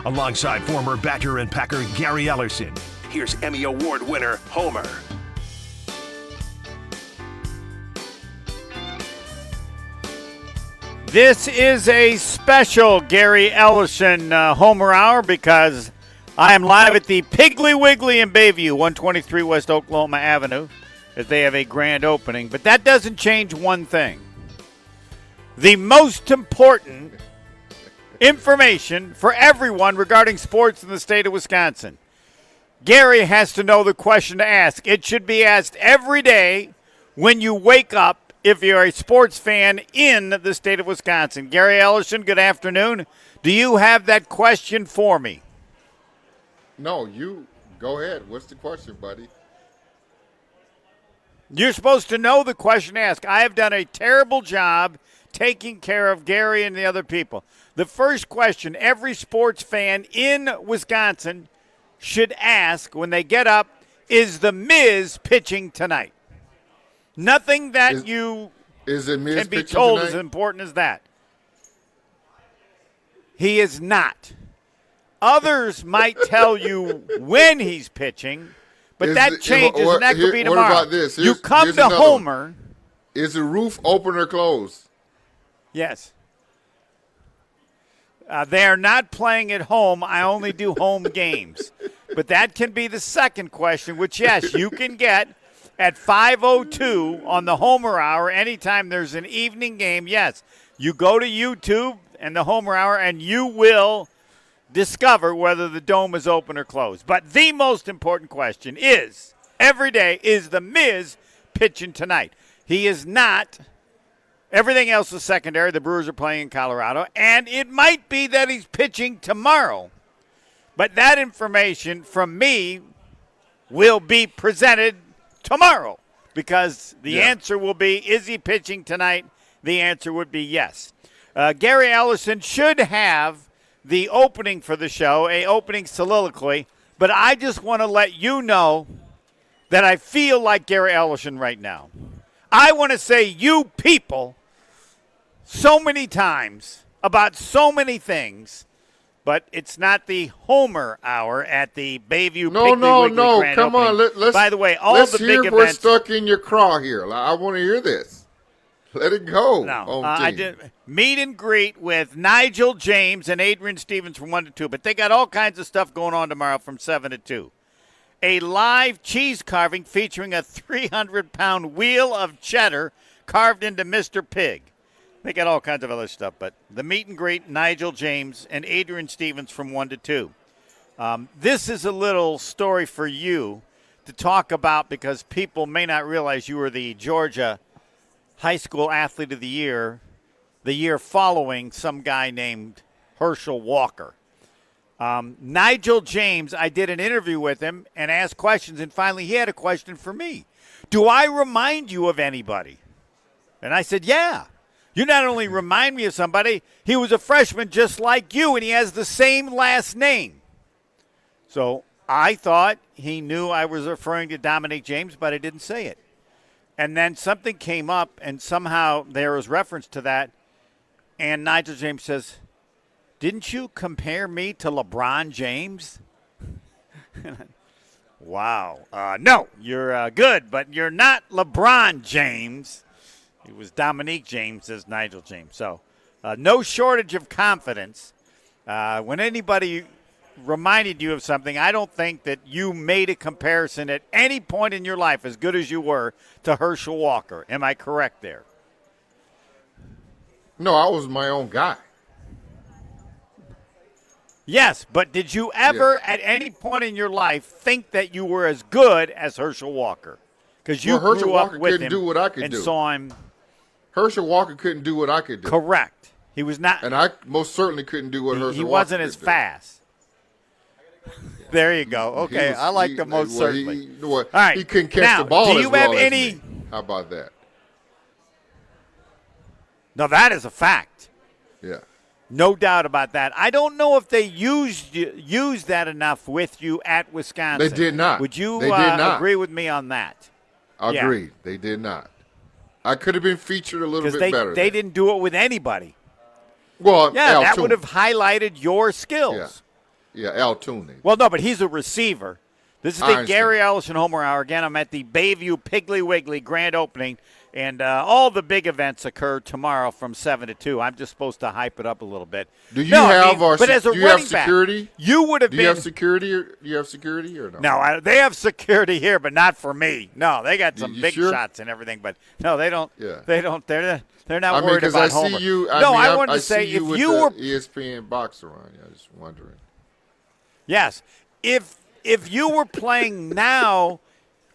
alongside former Badger and Packer Gary Ellerson. Here's Emmy Award winner Homer. This is a special Gary Ellerson Homer Hour because I am live at the Piggly Wiggly in Bayview, 123 West Oklahoma Avenue, as they have a grand opening. But that doesn't change one thing. The most important information for everyone regarding sports in the state of Wisconsin. Gary has to know the question to ask. It should be asked every day when you wake up if you're a sports fan in the state of Wisconsin. Gary Ellerson, good afternoon. Do you have that question for me? No, you go ahead. What's the question, buddy? You're supposed to know the question to ask. I have done a terrible job taking care of Gary and the other people. The first question every sports fan in Wisconsin should ask when they get up is the Miz pitching tonight? Nothing that you can be told is as important as that. He is not. Others might tell you when he's pitching, but that changes, and that could be tomorrow. What about this? You come to Homer. Is the roof open or closed? Yes. They are not playing at home. I only do home games. But that can be the second question, which, yes, you can get at 5:02 on the Homer Hour anytime there's an evening game. Yes, you go to YouTube and the Homer Hour, and you will discover whether the dome is open or closed. But the most important question is, every day, is the Miz pitching tonight? He is not. Everything else is secondary. The Brewers are playing in Colorado, and it might be that he's pitching tomorrow. But that information from me will be presented tomorrow because the answer will be, is he pitching tonight? The answer would be yes. Gary Ellerson should have the opening for the show, a opening soliloquy, but I just want to let you know that I feel like Gary Ellerson right now. I want to say you people so many times about so many things, but it's not the Homer Hour at the Bayview Piggly Wiggly Grand Come opening. on. By the way, all let's the hear big what's events. stuck in your craw here. I want to hear this. Let it go. No, I did meet and greet with Nigel James and Adrian Stevens from 1 to 2, but they got all kinds of stuff going on tomorrow from 7 to 2. A live cheese carving featuring a 300-pound wheel of cheddar carved into Mr. Pig. They got all kinds of other stuff, but the meet and greet, Nigel James and Adrian Stevens from 1 to 2. This is a little story for you to talk about because people may not realize you were the Georgia High School Athlete of the year following some guy named Herschel Walker. Nigel James, I did an interview with him and asked questions, and finally he had a question for me. Do I remind you of anybody? And I said, yeah. You not only remind me of somebody, he was a freshman just like you, and he has the same last name. So I thought he knew I was referring to Dominic James, but I didn't say it. And then something came up, and somehow there was reference to that, and Nigel James says, didn't you compare me to LeBron James? Wow. No, you're good, but you're not LeBron James. It was Dominique James, says Nigel James. So no shortage of confidence. When anybody reminded you of something, I don't think that you made a comparison at any point in your life as good as you were to Herschel Walker. Am I correct there? No, I was my own guy. Yes, but did you ever at any point in your life think that you were as good as Herschel Walker? Because you grew up with him do what I could and do. saw him. Herschel Walker couldn't do what I could do. Correct. He was not. And I most certainly couldn't do what Herschel Walker could do. He wasn't as fast. There you go. Okay, I like the most certainly. All right. He couldn't catch the ball as well as me. How about that? No, that is a fact. Yeah. No doubt about that. I don't know if they used that enough with you at Wisconsin. They did not. Would you They did not. agree with me on that? Agreed. They did not. I could have been featured a little bit better. They didn't do it with anybody. Well, yeah, that would have highlighted your skills. Yeah, Altoona. Well, no, but he's a receiver. This is I the understand. Gary Ellerson Homer Hour. Again, I'm at the Bayview Piggly Wiggly grand opening, and all the big events occur tomorrow from 7 to 2. I'm just supposed to hype it up a little bit. Do you but as a do you have running back, security? you would have Do been. you have security? Do you have security or no? No, they have security here, but not for me. No, they got some You big sure? shots and everything, but no, they don't. Yeah. They don't. They're not I worried because about I see Homer. you. I wanted I to say see you if with you the were ESPN box around. I was just wondering. yes, if you were playing now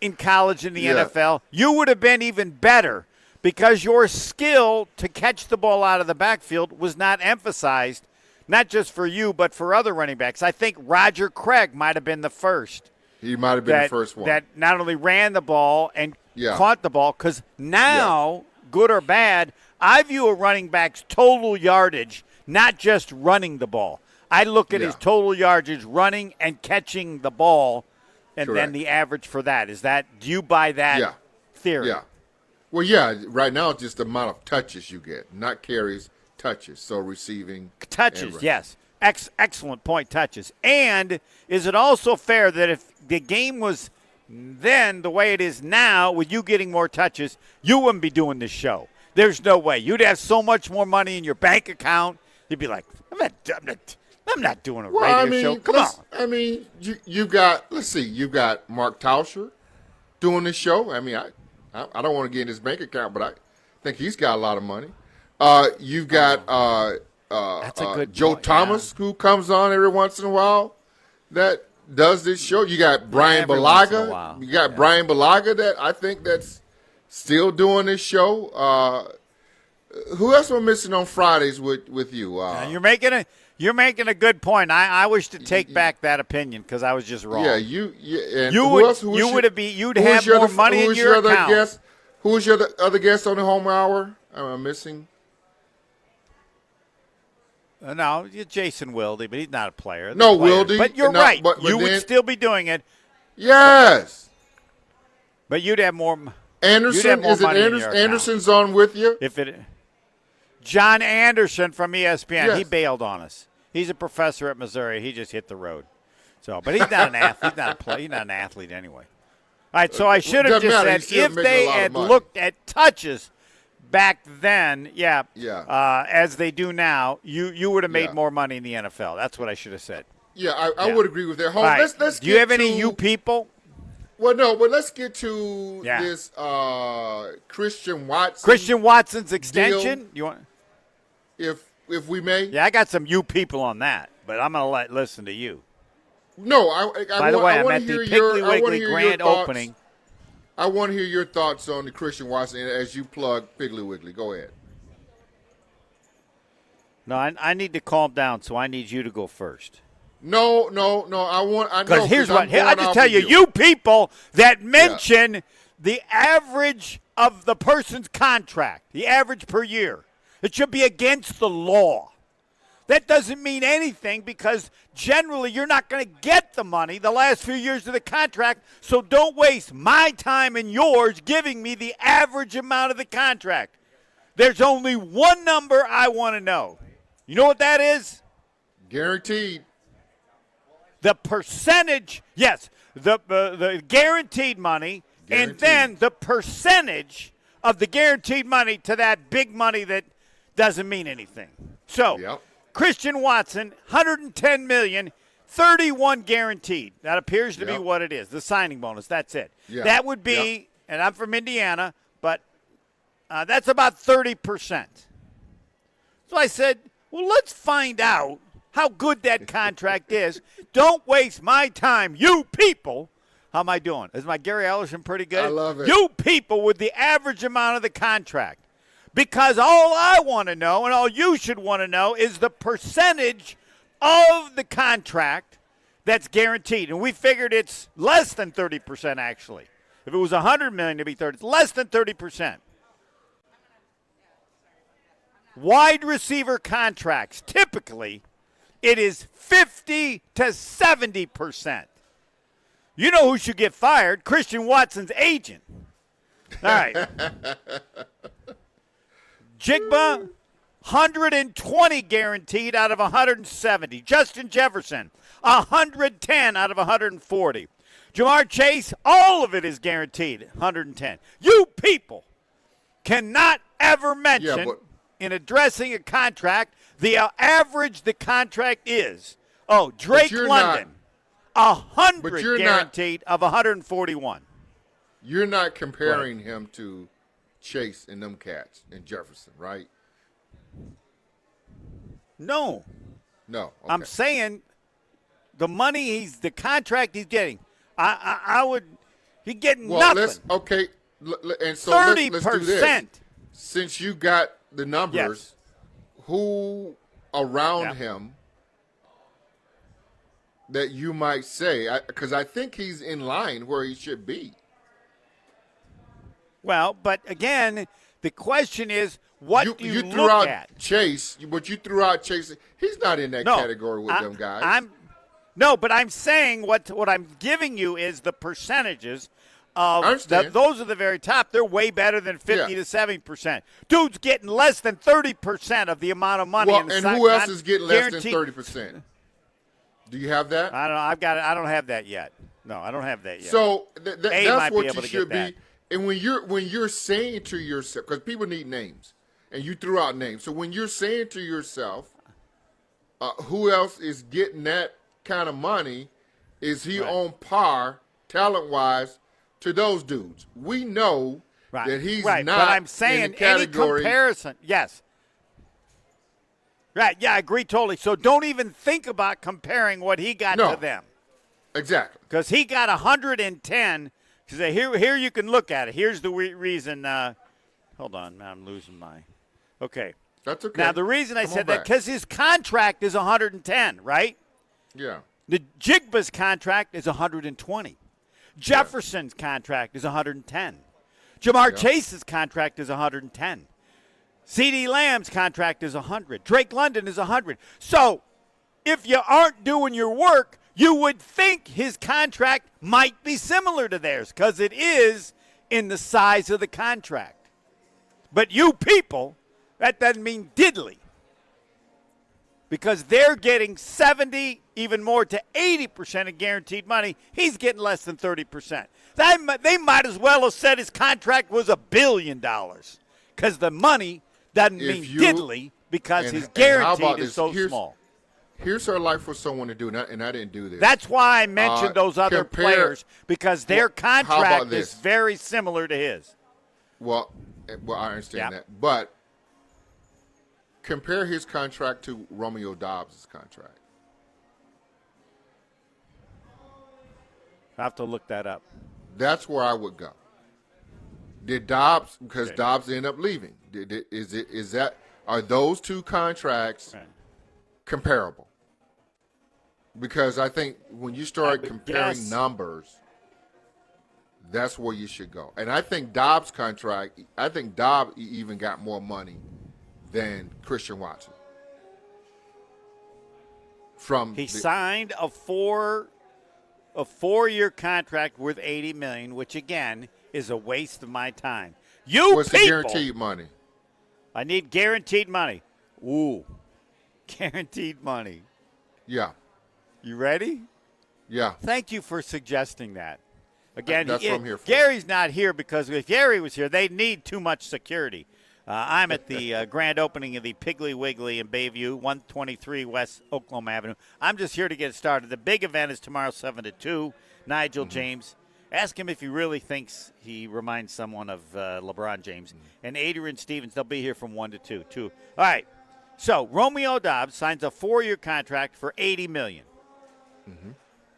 in college in the Yeah. NFL, you would have been even better because your skill to catch the ball out of the backfield was not emphasized, not just for you but for other running backs. I think Roger Craig might have been the first. He might have been the first one. That not only ran the ball and Yeah. caught the ball, because now, good or bad, I view a running back's total yardage, not just running the ball. I look at his total yardage running and catching the ball, and then Correct. the average for that. Do you buy that theory? Yeah. Well, yeah. Right now, it's just the amount of touches you get, not carries, touches. So receiving Touches, and yes. Excellent point, touches. And is it also fair that if the game was then the way it is now, with you getting more touches, you wouldn't be doing this show? There's no way. You'd have so much more money in your bank account. You'd be like, I'm not doing a radio show. Come on. I mean, you got. Let's see. You got Mark Tauscher doing this show. I mean, I don't want to get in his bank account, but I think he's got a lot of money. You've got That's a good Joe point, Thomas who comes on every once in a while that does this show. You got Brian every once in a Balaga. while. You got Brian Balaga that I think that's still doing this show. Who else am I missing on Fridays with you? You're making a good point. I wish to take back that opinion because I was just wrong. Yeah, and you who would else? you'd have more money in your account. Guest? Who is your other guest on the Home Hour? Am I missing? No, Jason Wilde, but he's not a player. They're No, players. Wilde. But you're right. But you would then- still be doing it, Yes. but you'd have more. Anderson, more is it money in your account. Anderson's on with you? John Anderson from ESPN, Yes. he bailed on us. He's a professor at Missouri. He just hit the road. So, but he's not an athlete. He's not a player. He's not an athlete anyway. All right, so I should have Doesn't just matter. said He's still if making they a lot of had money. looked at touches back then, Yeah. as they do now, you would have made Yeah. more money in the NFL. That's what I should have said. Yeah, I would agree with that. All right. Let's do you get have any to- you people? Well, no, but let's get to Yeah. this Christian Watson. Christian Watson's extension? You want? if we may. Yeah, I got some you people on that, but I'm going to listen to you. No, By the way, I'm want at to the hear Piggly Wiggly grand opening. I want to hear your thoughts on the Christian Watson as you plug Piggly Wiggly. Go ahead. No, I need to calm down, so I need you to go first. No. I Because here's what I just tell you: you people that mention the average of the person's contract, the average per year, it should be against the law. That doesn't mean anything because generally you're not going to get the money the last few years of the contract. So don't waste my time and yours giving me the average amount of the contract. There's only one number I want to know. You know what that is? Guaranteed. The percentage, yes, the guaranteed money, and then the percentage of the guaranteed money to that big money that doesn't mean anything. So, Christian Watson, $110 million, 31 guaranteed. That appears to be what it is, the signing bonus. That's it. That would be, and I'm from Indiana, but that's about 30%. So I said, well, let's find out how good that contract is. Don't waste my time, you people. How am I doing? Is my Gary Ellerson pretty good? I love it. You people with the average amount of the contract. Because all I want to know and all you should want to know is the percentage of the contract that's guaranteed. And we figured it's less than 30% actually. If it was $100 million to be 30, it's less than 30%. Wide receiver contracts, typically, it is 50 to 70%. You know who should get fired? Christian Watson's agent. All right. Jigba, 120 guaranteed out of 170. Justin Jefferson, 110 out of 140. Jamar Chase, all of it is guaranteed, 110. You people cannot ever mention in addressing a contract the average the contract is. Oh, Drake London, 100 guaranteed of 141. You're not comparing him to Chase and them cats and Jefferson, right? No. Okay. I'm saying the money the contract he's getting. He's getting nothing. And so 30%. let's do this. Since you got the numbers, who around him that you might say, because I think he's in line where he should be. Well, but again, the question is, what do you threw look out at? Chase, but you threw out Chase. He's not in that category with them guys. But I'm saying what I'm giving you is the percentages of those are the very top. They're way better than 50 to 70%. Dude's getting less than 30% of the amount of money. Well, and who else is getting less than 30%? Do you have that? I don't know. I've got it. I don't have that yet. No, I don't have that yet. So that's what you should be. And when you're saying to yourself, because people need names, and you threw out names. So when you're saying to yourself, who else is getting that kind of money? Is he on par, talent-wise, to those dudes? We know that he's not. But I'm saying in the category. Any comparison, yes. Right, yeah, I agree totally. So don't even think about comparing what he got to them. Exactly. Because he got 110. Because here you can look at it. Here's the reason. Hold on, now I'm losing my. Okay. That's okay. Now the reason I said that because his contract is 110, right? Yeah. The Jigba's contract is 120. Jefferson's contract is 110. Jamar Chase's contract is 110. CeeDee Lamb's contract is 100. Drake London is 100. So if you aren't doing your work, you would think his contract might be similar to theirs because it is in the size of the contract. But you people, that doesn't mean diddly because they're getting 70, even more to 80% of guaranteed money. He's getting less than 30%. They might as well have said his contract was $1 billion because the money doesn't mean diddly because his guaranteed is so small. Here's our life for someone to do, and I didn't do this. That's why I mentioned those other players because their contract is very similar to his. Well, I understand that. But compare his contract to Romeo Dobbs' contract. I have to look that up. That's where I would go. Did Dobbs, because Dobbs ended up leaving, are those two contracts comparable? Because I think when you start comparing numbers, that's where you should go. And I think Dobbs' contract, Dobbs even got more money than Christian Watson. He signed a four-year contract worth $80 million, which again is a waste of my time. What's the guaranteed money? I need guaranteed money. Ooh, guaranteed money. Yeah. You ready? Yeah. Thank you for suggesting that. Again, that's what I'm here for. Gary's not here because if Gary was here, they'd need too much security. I'm at the grand opening of the Piggly Wiggly in Bayview, 123 West Oklahoma Avenue. I'm just here to get started. The big event is tomorrow, 7 to 2. Nigel James. Ask him if he really thinks he reminds someone of LeBron James. And Adrian Stevens, they'll be here from 1 to 2. All right. So Romeo Dobbs signs a 4-year contract for $80 million.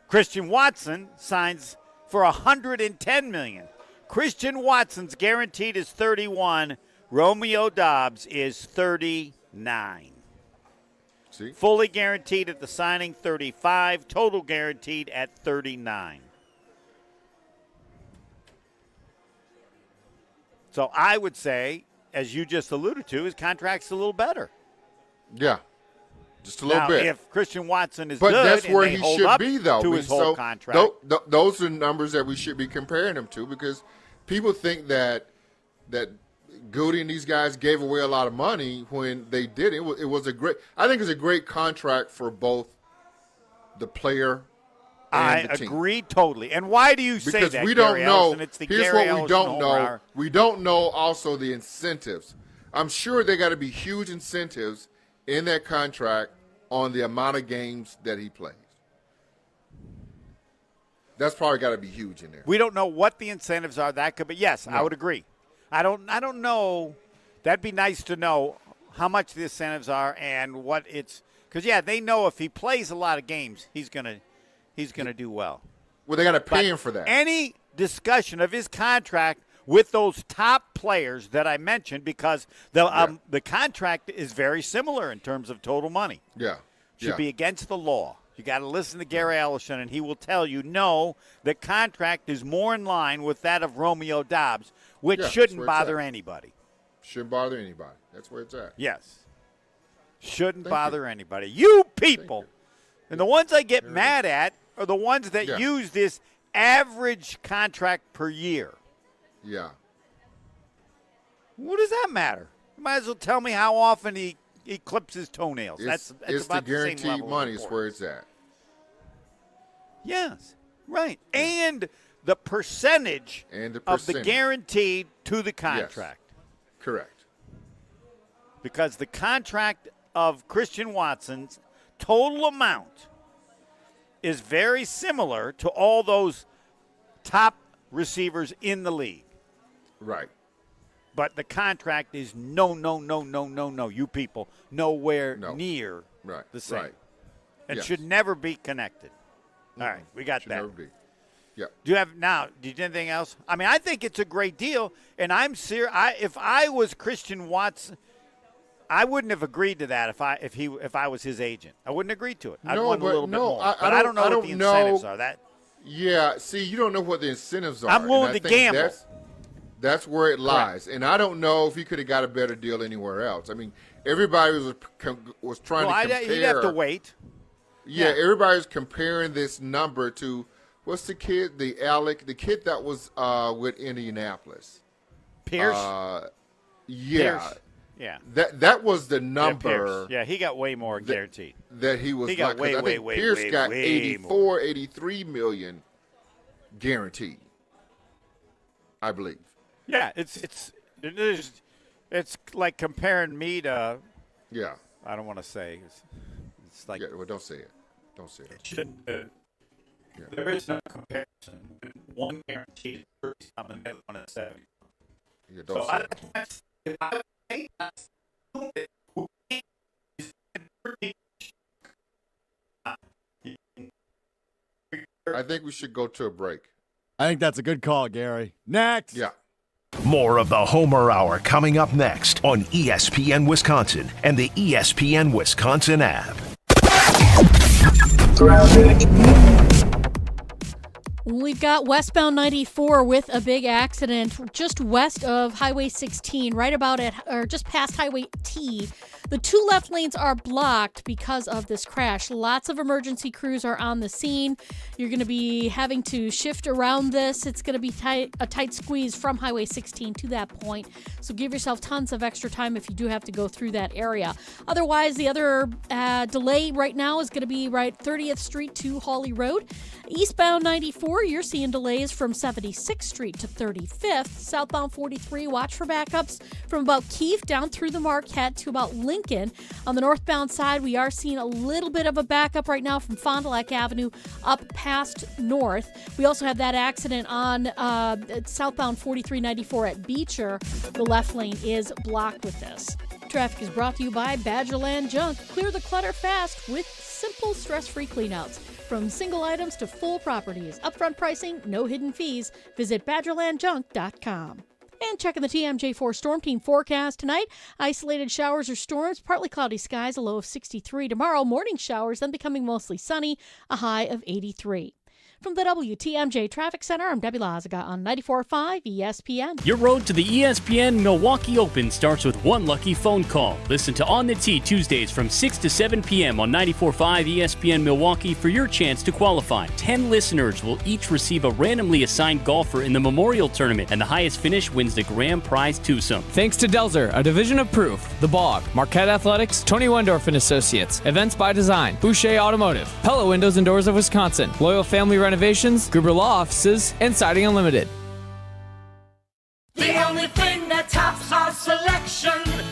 Christian Watson signs for $110 million. Christian Watson's guaranteed is 31. Romeo Dobbs is 39. See? Fully guaranteed at the signing, 35. Total guaranteed at 39. So I would say, as you just alluded to, his contract's a little better. Yeah, just a little bit. If Christian Watson is but good, that's where and he they hold should up be, though. to his whole contract. Those are numbers that we should be comparing him to because people think that Goody and these guys gave away a lot of money when they did it. It was a great. I think it's a great contract for both the player and the team. I agree totally. And why do you say Because that? we don't Gary know. Ellerson? It's the Here's Gary what we Ellerson don't know. homer. We don't know also the incentives. I'm sure there got to be huge incentives in that contract on the amount of games that he plays. That's probably got to be huge in there. We don't know what the incentives are. That could be. Yes, No. I would agree. I don't know. That'd be nice to know how much the incentives are and what it's because they know if he plays a lot of games, he's gonna do well. Well, they got to pay him for that. Any discussion of his contract with those top players that I mentioned, because the contract is very similar in terms of total money. Yeah. Should be against the law. You got to listen to Gary Ellerson, and he will tell you, no, the contract is more in line with that of Romeo Dobbs, which shouldn't bother anybody. Shouldn't bother anybody. That's where it's at. Yes. Shouldn't bother anybody. You people. And the ones I get mad at are the ones that use this average contract per year. Yeah. What does that matter? You might as well tell me how often he clips his toenails. That's about the guaranteed same level money of is where it's at. Yes, right. And the percentage of the guaranteed to the contract. Yes. Correct. Because the contract of Christian Watson's total amount is very similar to all those top receivers in the league. Right. But the contract is no, you people, nowhere near the same. Right. And should never be connected. All right, we got should that. Never be. Yeah. Do you have anything else? I mean, I think it's a great deal, and I'm serious. If I was Christian Watson, I wouldn't have agreed to that if I was his agent. I wouldn't agree to it. I'd want a little bit more. But I don't know what the incentives are. Yeah, see, you don't know what the incentives are. I'm willing to gamble. That's where it lies. Right. And I don't know if he could have got a better deal anywhere else. I mean, everybody was trying to compare. You'd have to wait. Yeah, everybody's comparing this number to, what's the kid, the kid that was with Indianapolis. Pierce? Yeah. Pierce. Yeah. That was the number. Yeah, he got way more guaranteed. That he was. He got I think Pierce got 84, 83 million guaranteed, I believe. Yeah, it's like comparing me to. Yeah. I don't want to say. It's like. Yeah, well, don't say it. Don't say it. There is no comparison. One guaranteed is 30 and the other one is 70. Yeah, don't say it. I think we should go to a break. I think that's a good call, Gary. Next. Yeah. More of the Homer Hour coming up next on ESPN Wisconsin and the ESPN Wisconsin app. We've got westbound 94 with a big accident just west of Highway 16, right about just past Highway T. The two left lanes are blocked because of this crash. Lots of emergency crews are on the scene. You're going to be having to shift around this. It's going to be a tight squeeze from Highway 16 to that point. So give yourself tons of extra time if you do have to go through that area. Otherwise, the other delay right now is going to be right 30th Street to Hawley Road. Eastbound 94, you're seeing delays from 76th Street to 35th. Southbound 43, watch for backups from about Keefe down through the Marquette to about Lincoln. On the northbound side, we are seeing a little bit of a backup right now from Fond du Lac Avenue up past North. We also have that accident on southbound 4394 at Beecher. The left lane is blocked with this. Traffic is brought to you by Badgerland Junk. Clear the clutter fast with simple, stress-free cleanouts. From single items to full properties. Upfront pricing, no hidden fees. Visit BadgerlandJunk.com. And checking the TMJ4 Storm Team forecast tonight. Isolated showers or storms, partly cloudy skies, a low of 63. Tomorrow, morning showers, then becoming mostly sunny, a high of 83. From the WTMJ Traffic Center, I'm Debbie Lazaga on 94.5 ESPN. Your road to the ESPN Milwaukee Open starts with one lucky phone call. Listen to On the Tee Tuesdays from 6 to 7 p.m. on 94.5 ESPN Milwaukee for your chance to qualify. 10 listeners will each receive a randomly assigned golfer in the Memorial Tournament, and the highest finish wins the grand prize twosome. Thanks to Delzer, a division of Proof, The Bog, Marquette Athletics, Tony Wendorf and Associates, Events by Design, Boucher Automotive, Pella Windows and Doors of Wisconsin, Loyal Family Renovations, Gruber Law Offices, and Siding Unlimited. The only thing that tops our selection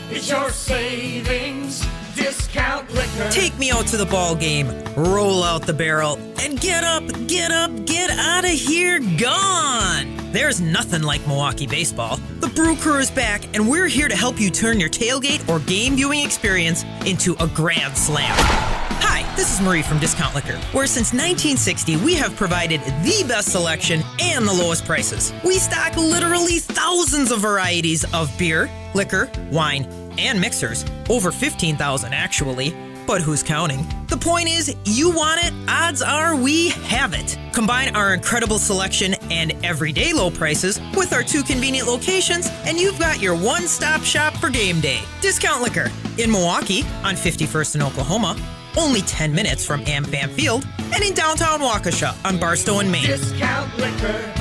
is your savings discount liquor. Take me out to the ball game, roll out the barrel, and get up, get out of here, gone. There's nothing like Milwaukee baseball. The Brew Crew is back, and we're here to help you turn your tailgate or game viewing experience into a grand slam. Hi, this is Marie from Discount Liquor, where since 1960 we have provided the best selection and the lowest prices. We stock literally thousands of varieties of beer, liquor, wine, and mixers. Over 15,000 actually. But who's counting? The point is, you want it, odds are we have it. Combine our incredible selection and everyday low prices with our 2 convenient locations, and you've got your one-stop shop for game day. Discount Liquor in Milwaukee on 51st in Oklahoma, only 10 minutes from AmFam Field, and in downtown Waukesha on Barstow and Maine. Discount liquor.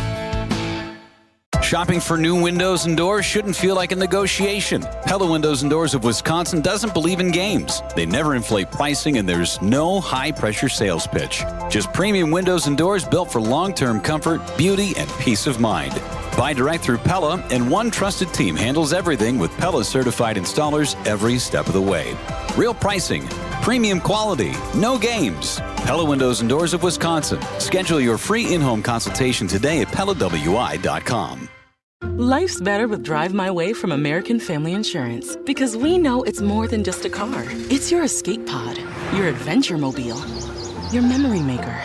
Shopping for new windows and doors shouldn't feel like a negotiation. Pella Windows and Doors of Wisconsin doesn't believe in games. They never inflate pricing, and there's no high-pressure sales pitch. Just premium windows and doors built for long-term comfort, beauty, and peace of mind. Buy direct through Pella, and one trusted team handles everything with Pella-certified installers every step of the way. Real pricing, premium quality, no games. Pella Windows and Doors of Wisconsin. Schedule your free in-home consultation today at PellaWI.com. Life's better with Drive My Way from American Family Insurance, because we know it's more than just a car. It's your escape pod, your adventure mobile, your memory maker.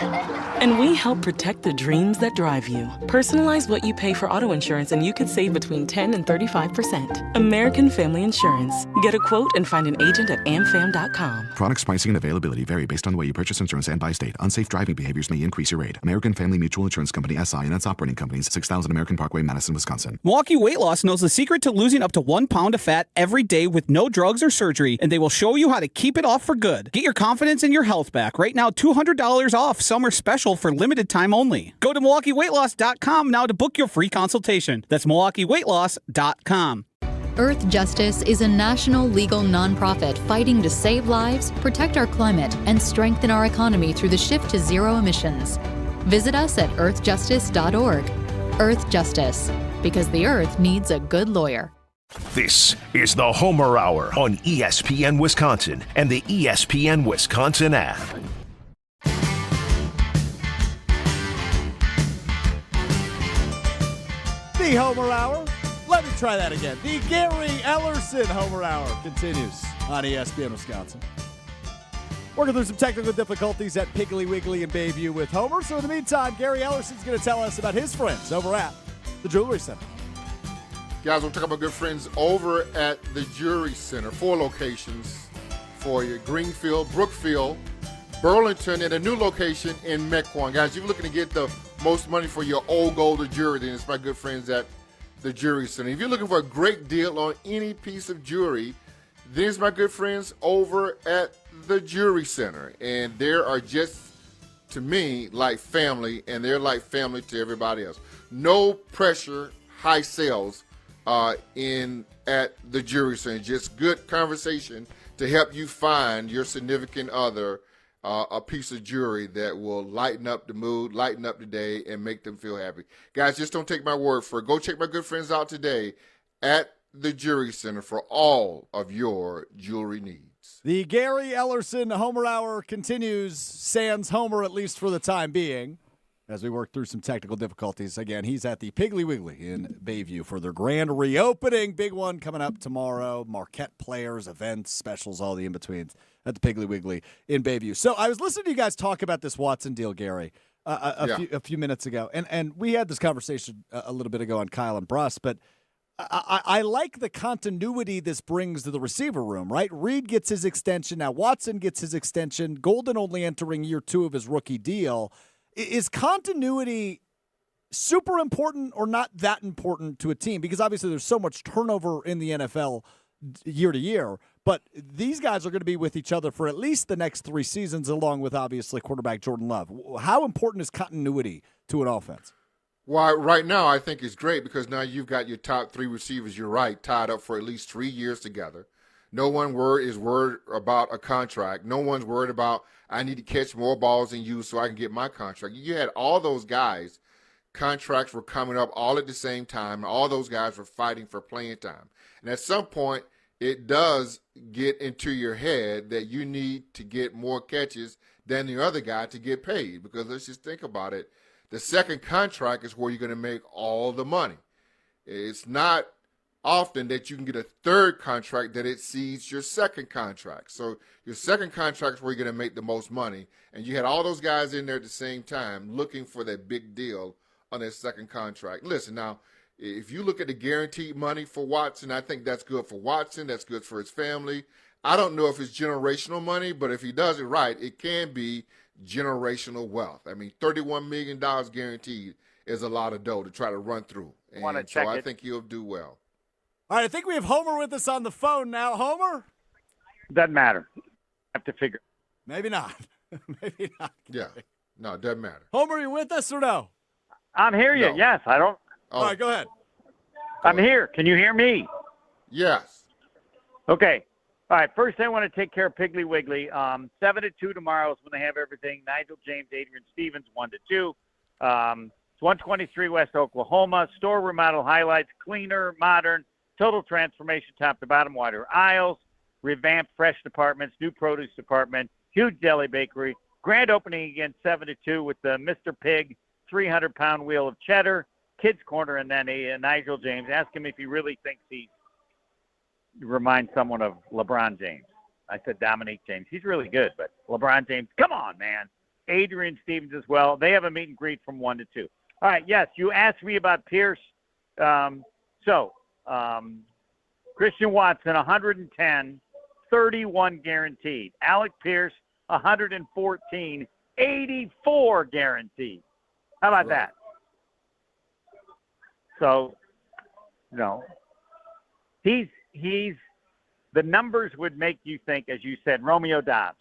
And we help protect the dreams that drive you. Personalize what you pay for auto insurance and you could save between 10 and 35%. American Family Insurance. Get a quote and find an agent at amfam.com. Products, pricing, and availability vary based on the way you purchase insurance and by state. Unsafe driving behaviors may increase your rate. American Family Mutual Insurance Company, SI, and its operating companies, 6000 American Parkway, Madison, Wisconsin. Milwaukee Weight Loss knows the secret to losing up to 1 pound of fat every day with no drugs or surgery, and they will show you how to keep it off for good. Get your confidence in your health back. Right now, $200 off summer special for limited time only. Go to MilwaukeeWeightLoss.com now to book your free consultation. That's MilwaukeeWeightLoss.com. Earth Justice is a national legal nonprofit fighting to save lives, protect our climate, and strengthen our economy through the shift to zero emissions. Visit us at earthjustice.org. Earth Justice, because the earth needs a good lawyer. This is the Homer Hour on ESPN Wisconsin and the ESPN Wisconsin app. The Homer Hour. Let me try that again. The Gary Ellerson Homer Hour continues on ESPN Wisconsin. Working through some technical difficulties at Piggly Wiggly in Bayview with Homer. So in the meantime, Gary Ellerson's going to tell us about his friends over at the Jewelry Center. Guys, we'll talk about good friends over at the Jewelry Center. 4 locations for you. Greenfield, Brookfield, Burlington, and a new location in Mequon. Guys, if you're looking to get the most money for your old gold or jewelry, then it's my good friends at the Jewelry Center. If you're looking for a great deal on any piece of jewelry, then it's my good friends over at the Jewelry Center. And they are just, to me, like family, and they're like family to everybody else. No pressure, high sales in at the Jewelry Center. Just good conversation to help you find your significant other a piece of jewelry that will lighten up the mood, lighten up the day, and make them feel happy. Guys, just don't take my word for it. Go check my good friends out today at the Jewelry Center for all of your jewelry needs. The Gary Ellerson Homer Hour continues. Sans Homer, at least for the time being, as we work through some technical difficulties. Again, he's at the Piggly Wiggly in Bayview for their grand reopening. Big one coming up tomorrow. Marquette players, events, specials, all the in-betweens at the Piggly Wiggly in Bayview. So I was listening to you guys talk about this Watson deal, Gary, a few minutes ago. And we had this conversation a little bit ago on Kyle and Bruss, but I like the continuity this brings to the receiver room, right? Reed gets his extension. Now Watson gets his extension. Golden only entering year 2 of his rookie deal. Is continuity super important or not that important to a team? Because obviously there's so much turnover in the NFL year to year, but these guys are going to be with each other for at least the next 3 seasons, along with obviously quarterback Jordan Love. How important is continuity to an offense? Well, right now I think it's great because now you've got your top 3 receivers, you're right, tied up for at least 3 years together. No one is worried about a contract. No one's worried about, I need to catch more balls than you so I can get my contract. You had all those guys, contracts were coming up all at the same time, and all those guys were fighting for playing time. And at some point, it does get into your head that you need to get more catches than the other guy to get paid. Because let's just think about it. The second contract is where you're going to make all the money. It's not often that you can get a third contract that exceeds your second contract. So your second contract is where you're going to make the most money. And you had all those guys in there at the same time looking for that big deal on their second contract. Listen, now, if you look at the guaranteed money for Watson, I think that's good for Watson. That's good for his family. I don't know if it's generational money, but if he does it right, it can be generational wealth. I mean, $31 million guaranteed is a lot of dough to try to run through. And so I think he'll do well. All right, I think we have Homer with us on the phone now. Homer? Doesn't matter. Have to figure. Maybe not. Maybe not. Yeah. No, it doesn't matter. Homer, you with us or no? I'm here. No. Yes, I don't. All right, go ahead. I'm here. Can you hear me? Yes. Okay. All right. First, I want to take care of Piggly Wiggly. 7-2 tomorrow is when they have everything. Nigel James, Adrian Stevens, 1-2. It's 123 West Oklahoma. Store remodel highlights, cleaner, modern, total transformation, top to bottom, wider aisles, revamped fresh departments, new produce department, huge deli bakery. Grand opening again, 7-2 with the Mr. Pig 300-pound wheel of cheddar, kids corner, and then a Nigel James. Ask him if he really thinks he reminds someone of LeBron James. I said Dominique James. He's really good, but LeBron James, come on, man. Adrian Stevens as well. They have a meet and greet from 1 to 2. All right, yes, you asked me about Pierce. Christian Watson, 110, 31 guaranteed. Alec Pierce, 114, 84 guaranteed. How about that? So, he's the numbers would make you think, as you said, Romeo Dobbs,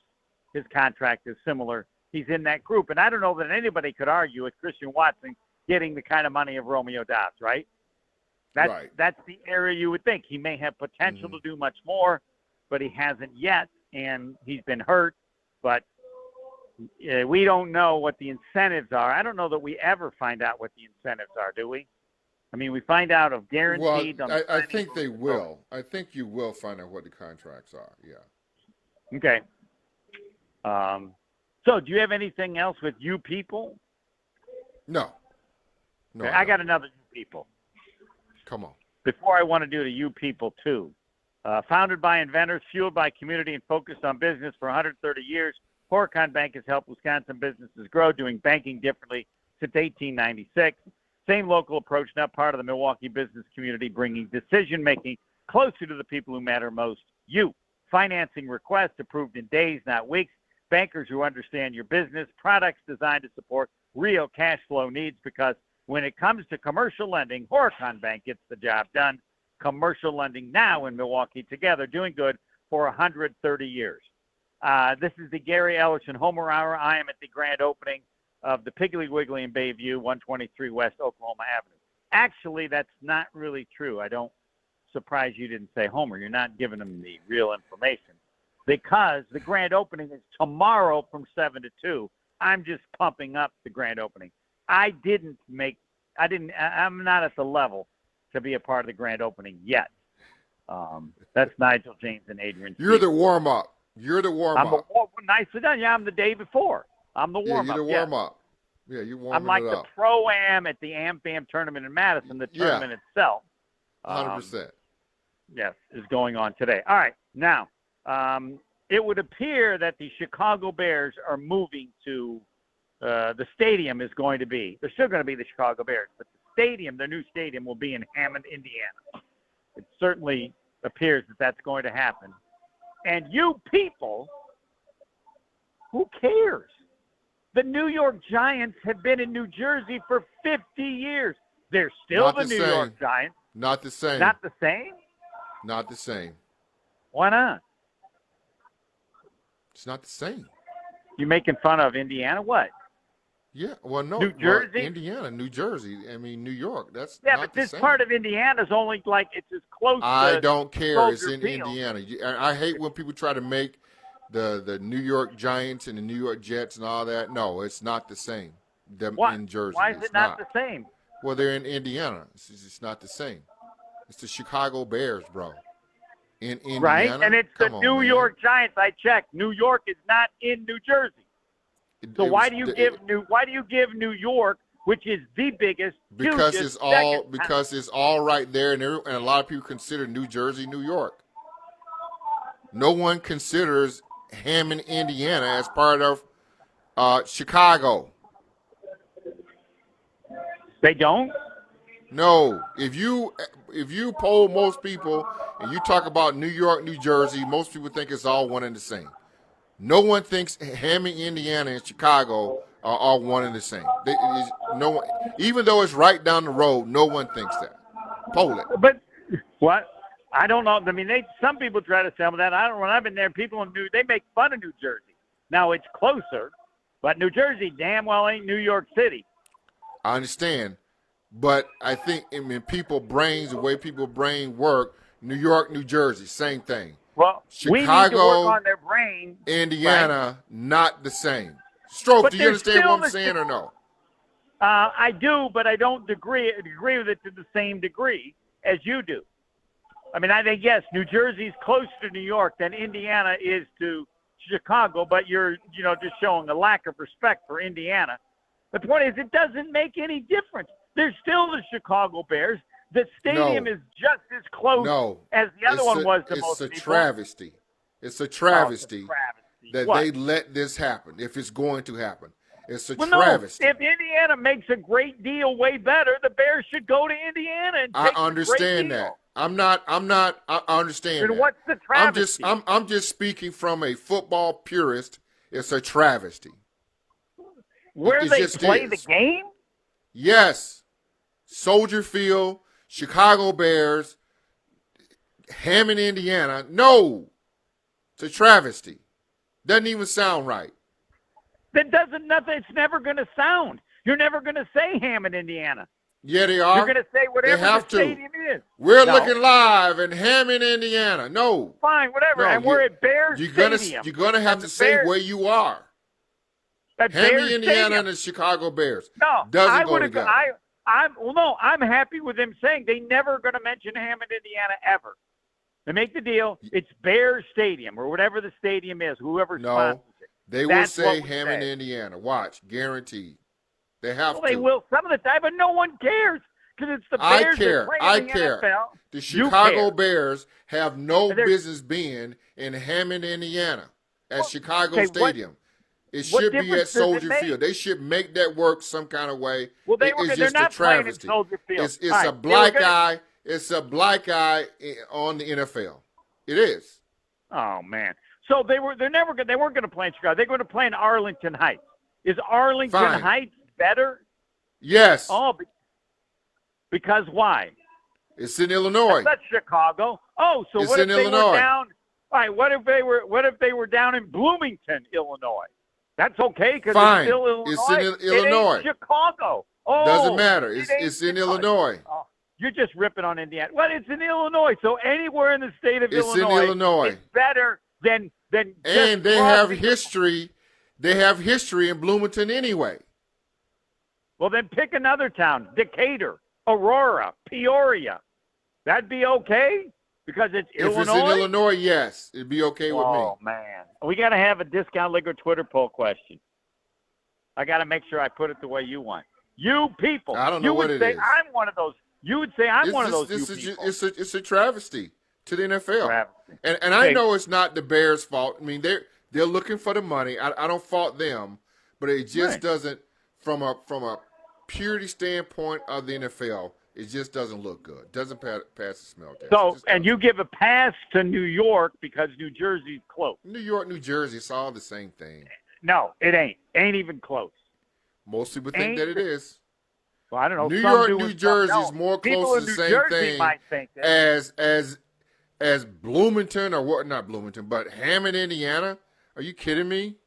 his contract is similar. He's in that group. And I don't know that anybody could argue with Christian Watson getting the kind of money of Romeo Dobbs, right? That's the area you would think. He may have potential to do much more, but he hasn't yet, and he's been hurt. But we don't know what the incentives are. I don't know that we ever find out what the incentives are, do we? I mean, we find out of guaranteed. Well, I think they will. I think you will find out what the contracts are, yeah. Okay. So do you have anything else with you people? No. Okay, I got another you people. Come on. Before I want to do the you people, too. Founded by inventors, fueled by community, and focused on business for 130 years, Horicon Bank has helped Wisconsin businesses grow, doing banking differently since 1896. Same local approach, now part of the Milwaukee business community, bringing decision-making closer to the people who matter most, you. Financing requests approved in days, not weeks. Bankers who understand your business. Products designed to support real cash flow needs, because when it comes to commercial lending, Horicon Bank gets the job done. Commercial lending now in Milwaukee, together doing good for 130 years. This is the Gary Ellerson Homer Hour. I am at the grand opening of the Piggly Wiggly in Bayview, 123 West Oklahoma Avenue. Actually, that's not really true. I don't surprise you didn't say Homer. You're not giving them the real information, because the grand opening is tomorrow from 7 to 2. I'm just pumping up the grand opening. I'm not at the level to be a part of the grand opening yet. That's Nigel James and Adrian. You're the warm-up. Nicely done. Yeah, I'm the day before. I'm the warm-up. Yeah, you're the warm-up. Yeah, you're warming I'm like it the up. Pro-Am at the Am-Fam tournament in Madison, the tournament itself. 100%. Yes, is going on today. All right. Now, it would appear that the Chicago Bears are moving to the stadium is going to be. They're still going to be the Chicago Bears, but the stadium, their new stadium, will be in Hammond, Indiana. It certainly appears that that's going to happen. And you people, who cares? The New York Giants have been in New Jersey for 50 years. They're still Not the the New same. York Giants. Not the same. Not the same? Not the same. Why not? It's not the same. You making fun of Indiana? What? Yeah, well, no. New Jersey? Well, Indiana, New Jersey. I mean, New York. That's Yeah, not but the this same. part of Indiana is only like it's as close I to don't care. It's Soldier in Field. Indiana. I hate when people try to make the New York Giants and the New York Jets and all that. No, it's not the same. Them What? in Jersey. Why is It's it not the same? Well, they're in Indiana. It's not the same. It's the Chicago Bears, bro. In Indiana. Right? And it's the Come on, New man. York Giants. I checked. New York is not in New Jersey. So It why was do you the- give New York, which is the biggest, Because hugest, it's all right there, and a lot of people consider New Jersey, New York. No one considers Hammond, Indiana, as part of Chicago. They don't? No. If you poll most people and you talk about New York, New Jersey, most people think it's all one and the same. No one thinks Hammond, Indiana, and Chicago are all one and the same. No one, even though it's right down the road, no one thinks that. Poll it. But what? I don't know. I mean, some people try to sell that. I don't. When I've been there, people they make fun of New Jersey. Now it's closer, but New Jersey damn well ain't New York City. I understand, but I think the way people brain work, New York, New Jersey, same thing. Well, Chicago, we need to work on their brain. Indiana, not the same. Stroke, But do you they're understand still what I'm the saying or no? I do, but I don't agree with it to the same degree as you do. I mean, I think, yes, New Jersey's closer to New York than Indiana is to Chicago, but you're, just showing a lack of respect for Indiana. The point is, it doesn't make any difference. They're still the Chicago Bears. The stadium is just as close as the other one was to most people. It's a travesty. It's a travesty that they let this happen, if it's going to happen. It's a travesty. No, if Indiana makes a great deal way better, the Bears should go to Indiana and take I understand the great that. I understand Then that. what's the travesty? I'm just speaking from a football purist. It's a travesty. Where It they just play is. the game? Yes. Soldier Field, Chicago Bears, Hammond, Indiana. No. It's a travesty. Doesn't even sound right. That doesn't nothing. It's never going to sound. You're never going to say Hammond, Indiana. Yeah, they are. You're going to say whatever they have the stadium is. We're No. looking live in Hammond, Indiana. No. Fine, whatever. No, and we're at Bears Stadium. You're gonna have And to the say Bears- where you are. at Hammond, Bears Indiana, Stadium. and the Chicago Bears. No, Doesn't I go would together. I'm happy with them saying they never going to mention Hammond, Indiana ever. They make the deal. It's Bears Stadium or whatever the stadium is. Whoever sponsors No, it. they will That's say what we Hammond, say. Indiana. Watch, guaranteed. They have Well, to. they will some of the time, but no one cares because it's the I Bears care. that play I in the care. NFL. The You Chicago care. Bears have no And they're- business being in Hammond, Indiana, at Chicago okay, what- Stadium. It what should be at difference does it Soldier make? Field. They should make that work some kind of way. Well, It's they're just not a playing in travesty. Soldier Field. It's All right, a they were black gonna- eye. It's a black eye on the NFL. It is. Oh man! So they weren't going to play in Chicago. They're going to play in Arlington Heights. Is Arlington Fine. Heights better? Yes. Oh, because why? It's in Illinois. That's Chicago. Oh, so It's what if in they Illinois. were down? All right, what if they were down in Bloomington, Illinois? That's okay because Fine. it's still Illinois. It's in It Illinois. ain't Chicago. Oh, Doesn't matter. it It's ain't in Illinois. Oh, you're just ripping on Indiana. Well, it's in Illinois, so anywhere in the state of It's in Illinois, Illinois. is better than And just they have crossing- history. They have history in Bloomington anyway. Well, then pick another town: Decatur, Aurora, Peoria. That'd be okay because it's If Illinois. it's in Illinois, yes, it'd be okay with me. Oh man, we got to have a discount liquor Twitter poll question. I got to make sure I put it the way you want. You people, I don't know you what would it say is. I'm one of those. You would say I'm one of those. People. It's a travesty to the NFL. Travesty. And I Okay. know it's not the Bears' fault. I mean, they're looking for the money. I don't fault them, but it just Right. doesn't from a purity standpoint of the NFL. It just doesn't look good. Doesn't pass the smell test. So, It just and you give a pass to New York because New Jersey's close. New York, New Jersey, it's all the same thing. No, it ain't. Ain't even close. Most people think that it is. Well, I don't know. New some York, do New and some Jersey is don't. more People close to in the New same Jersey thing might think that. as Bloomington or what? Not Bloomington, but Hammond, Indiana. Are you kidding me?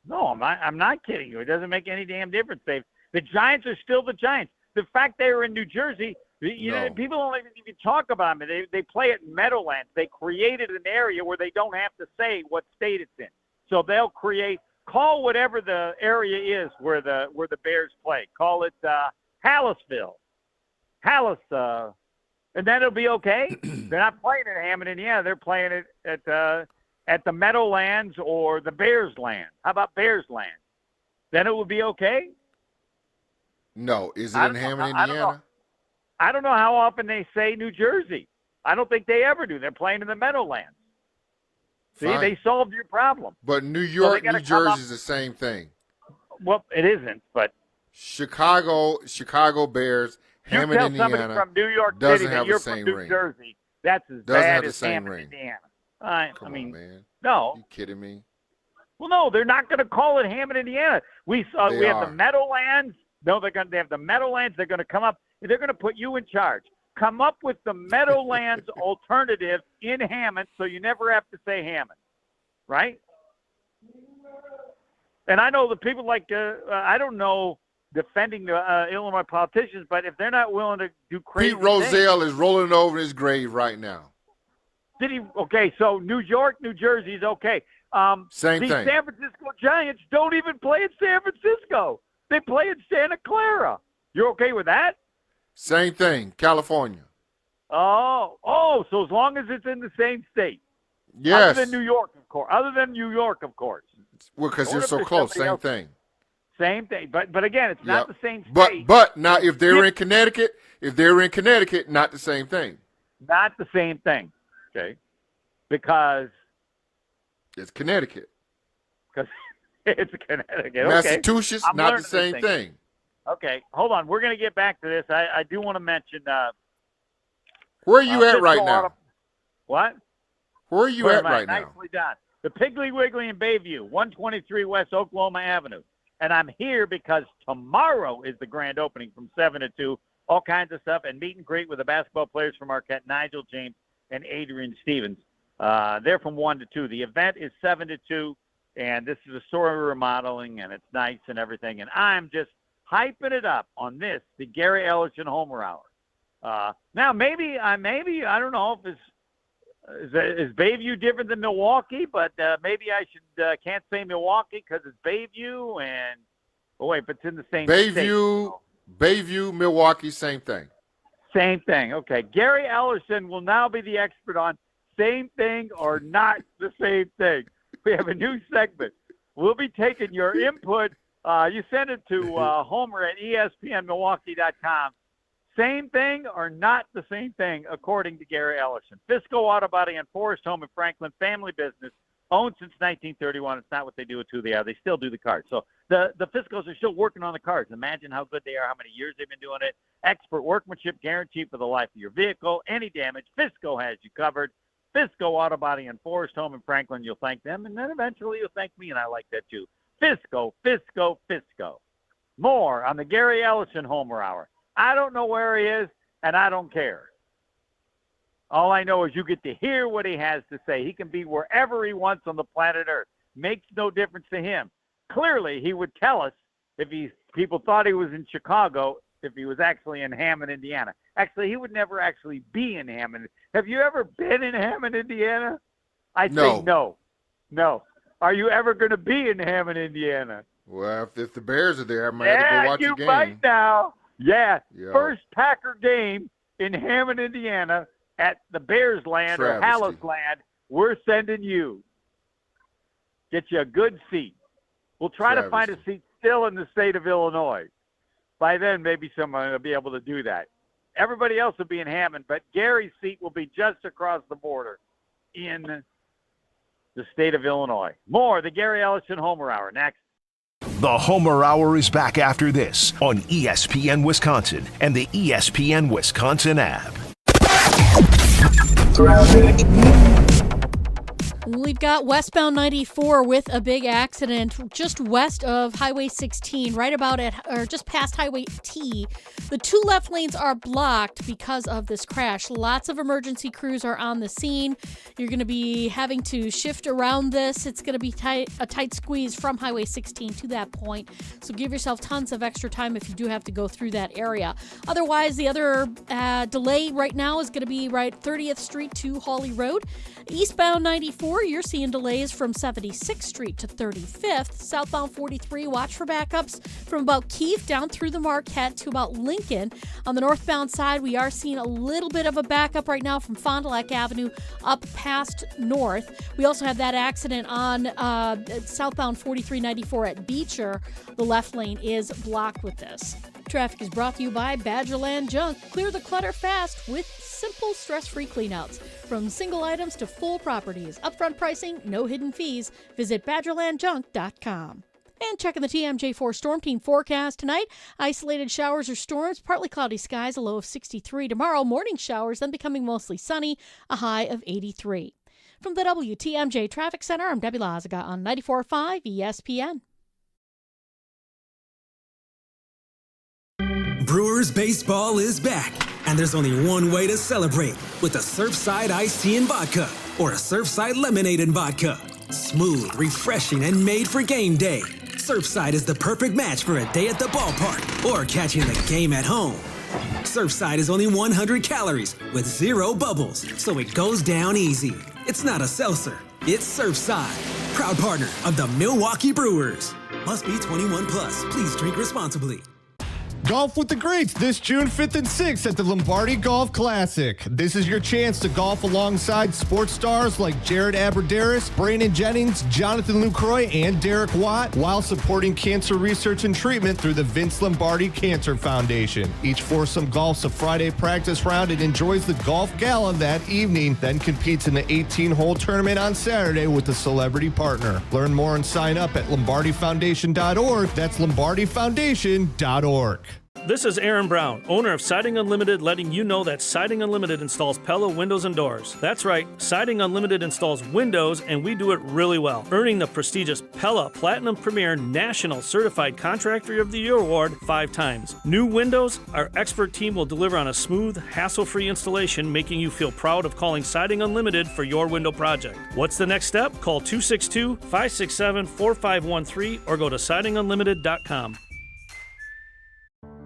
No, I'm not kidding you. It doesn't make any damn difference, Dave. The Giants are still the Giants. The fact they were in New Jersey, know, people don't even talk about them. They play at Meadowlands. They created an area where they don't have to say what state it's in. So they'll call whatever the area is where the Bears play. Call it Hallisville, and then it'll be okay. They're not playing at Hammond, Indiana. They're playing it at the Meadowlands or the Bears Land. How about Bears Land? Then it would be okay. No, is it in Hammond, Indiana? I don't know how often they say New Jersey. I don't think they ever do. They're playing in the Meadowlands. See, Fine. they solved your problem. But New York, So New Jersey is the same thing. Well, it isn't, but Chicago Bears, Hammond, you tell Indiana somebody from New York doesn't City that have you're the same from New ring. Jersey, that's as Doesn't bad have the as same Hammond, ring. Indiana. Come I mean, on, man. no. You kidding me? Well, no, they're not going to call it Hammond, Indiana. We have are. the Meadowlands. No, they have the Meadowlands. They're going to come up. They're going to put you in charge. Come up with the Meadowlands alternative in Hammond, so you never have to say Hammond, right? And I know the people like I don't know defending the Illinois politicians, but if they're not willing to do crazy Pete Rozelle things, is rolling over in his grave right now. did he? Okay, so New York, New Jersey is okay. Same the thing. San Francisco Giants don't even play in San Francisco. They play in Santa Clara. You're okay with that? Same thing, California. Oh, so as long as it's in the same state. Yes. Other than New York, of course. Well, because they're What if so there's close. somebody Same else? thing. Same thing. But again, it's not the same But state. now if they're in Connecticut, not the same thing. Not the same thing. Okay. Because it's Connecticut. Because it's Connecticut. Okay. Massachusetts, I'm not learning the same this thing. Okay, hold on. We're going to get back to this. I do want to mention. Where are you at right now? What? Where are you at am I? right now? Nicely done. The Piggly Wiggly in Bayview, 123 West Oklahoma Avenue. And I'm here because tomorrow is the grand opening from 7 to 2. All kinds of stuff and meet and greet with the basketball players from Marquette, Nigel James and Adrian Stevens. They're from 1 to 2. The event is 7 to 2, and this is a store remodeling, and it's nice and everything. And I'm just hyping it up on this, the Gary Ellerson Homer Hour. Now, maybe I don't know if is Bayview different than Milwaukee, but maybe I should can't say Milwaukee because it's Bayview and but it's in the same state. Bayview, Milwaukee, same thing. Same thing. Okay, Gary Ellerson will now be the expert on same thing or not the same thing. We have a new segment. We'll be taking your input. You send it to Homer at ESPNMilwaukee.com. Same thing or not the same thing, according to Gary Ellerson. Fisco Auto Body and Forest Home in Franklin, family business, owned since 1931. It's not what they do, it's who they are. They still do the cars. So the Fiscos are still working on the cars. Imagine how good they are, how many years they've been doing it. Expert workmanship guaranteed for the life of your vehicle. Any damage, Fisco has you covered. Fisco Auto Body and Forest Home in Franklin. You'll thank them, and then eventually you'll thank me, and I like that too. Fisco, Fisco, Fisco. More on the Gary Ellerson Homer Hour. I don't know where he is, and I don't care. All I know is you get to hear what he has to say. He can be wherever he wants on the planet Earth. Makes no difference to him. Clearly, he would tell us if people thought he was in Chicago, if he was actually in Hammond, Indiana. Actually, he would never actually be in Hammond. Have you ever been in Hammond, Indiana? I say no. No. Are you ever going to be in Hammond, Indiana? Well, if the Bears are there, I might have to go watch a game. You might now. Yeah. Yo. First Packer game in Hammond, Indiana at the Bears Land or Hallis Land. We're sending you. Get you a good seat. We'll try to find a seat still in the state of Illinois. By then, maybe someone will be able to do that. Everybody else will be in Hammond, but Gary's seat will be just across the border in the state of Illinois. More, the Gary Ellerson Homer Hour, next. The Homer Hour is back after this on ESPN Wisconsin and the ESPN Wisconsin app. We've got westbound 94 with a big accident just west of Highway 16, right about just past Highway T. The two left lanes are blocked because of this crash. Lots of emergency crews are on the scene. You're going to be having to shift around this. It's going to be a tight squeeze from Highway 16 to that point. So give yourself tons of extra time if you do have to go through that area. Otherwise, the other delay right now is going to be right 30th Street to Hawley Road. Eastbound 94, you're seeing delays from 76th Street to 35th. Southbound 43, watch for backups from about Keefe down through the Marquette to about Lincoln. On the northbound side, we are seeing a little bit of a backup right now from Fond du Lac Avenue up past North. We also have that accident on southbound 4394 at Beecher. The left lane is blocked with this. Traffic is brought to you by Badgerland Junk. Clear the clutter fast with simple, stress-free cleanouts. From single items to full properties. Upfront pricing, no hidden fees. Visit BadgerlandJunk.com. And checking the TMJ4 Storm Team forecast tonight. Isolated showers or storms, partly cloudy skies, a low of 63. Tomorrow, morning showers, then becoming mostly sunny, a high of 83. From the WTMJ Traffic Center, I'm Debbie Lazaga on 94.5 ESPN. Brewers baseball is back, and there's only one way to celebrate, with a Surfside iced tea and vodka, or a Surfside lemonade and vodka. Smooth, refreshing, and made for game day. Surfside is the perfect match for a day at the ballpark or catching the game at home. Surfside is only 100 calories with 0 bubbles, so it goes down easy. It's not a seltzer, it's Surfside. Proud partner of the Milwaukee Brewers. Must be 21 plus. Please drink responsibly. Golf with the greats this June 5th and 6th at the Lombardi Golf Classic. This is your chance to golf alongside sports stars like Jared Aberderis, Brandon Jennings, Jonathan Lucroy, and Derek Watt, while supporting cancer research and treatment through the Vince Lombardi Cancer Foundation. Each foursome golfs a Friday practice round and enjoys the golf gala that evening, then competes in the 18-hole tournament on Saturday with a celebrity partner. Learn more and sign up at lombardifoundation.org. That's lombardifoundation.org. This is Aaron Brown, owner of Siding Unlimited, letting you know that Siding Unlimited installs Pella windows and doors. That's right, Siding Unlimited installs windows, and we do it really well, earning the prestigious Pella Platinum Premier National Certified Contractor of the Year Award 5 times. New windows, our expert team will deliver on a smooth, hassle-free installation, making you feel proud of calling Siding Unlimited for your window project. What's the next step? Call 262-567-4513 or go to sidingunlimited.com.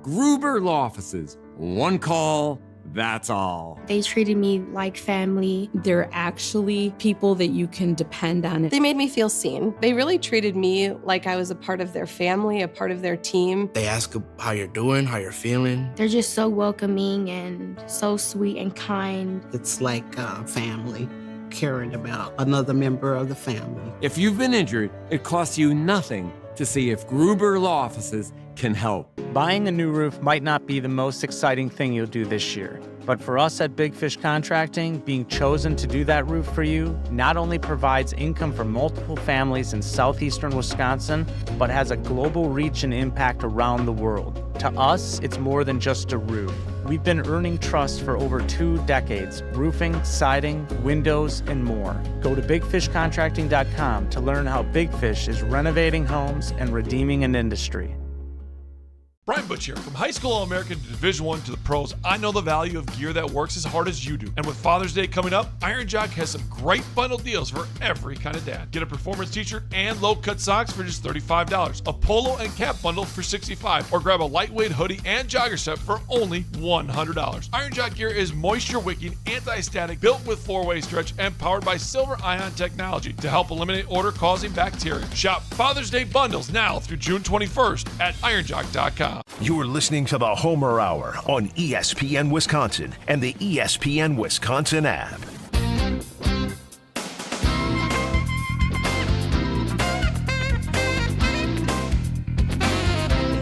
Gruber Law Offices. One call, that's all. They treated me like family. They're actually people that you can depend on. They made me feel seen. They really treated me like I was a part of their family, a part of their team. They ask how you're doing, how you're feeling. They're just so welcoming and so sweet and kind. It's like family, caring about another member of the family. If you've been injured, it costs you nothing to see if Gruber Law Offices can help. Buying a new roof might not be the most exciting thing you'll do this year, but for us at Big Fish Contracting, being chosen to do that roof for you not only provides income for multiple families in southeastern Wisconsin, but has a global reach and impact around the world. To us, it's more than just a roof. We've been earning trust for over 2 decades, roofing, siding, windows, and more. Go to bigfishcontracting.com to learn how Big Fish is renovating homes and redeeming an industry. Brian Butch here. From high school All-American to Division I to the pros, I know the value of gear that works as hard as you do. And with Father's Day coming up, Iron Jock has some great bundle deals for every kind of dad. Get a performance t-shirt and low-cut socks for just $35, a polo and cap bundle for $65, or grab a lightweight hoodie and jogger set for only $100. Iron Jock gear is moisture-wicking, anti-static, built with 4-way stretch, and powered by silver ion technology to help eliminate odor-causing bacteria. Shop Father's Day bundles now through June 21st at ironjock.com. You're listening to the Homer Hour on ESPN Wisconsin and the ESPN Wisconsin app.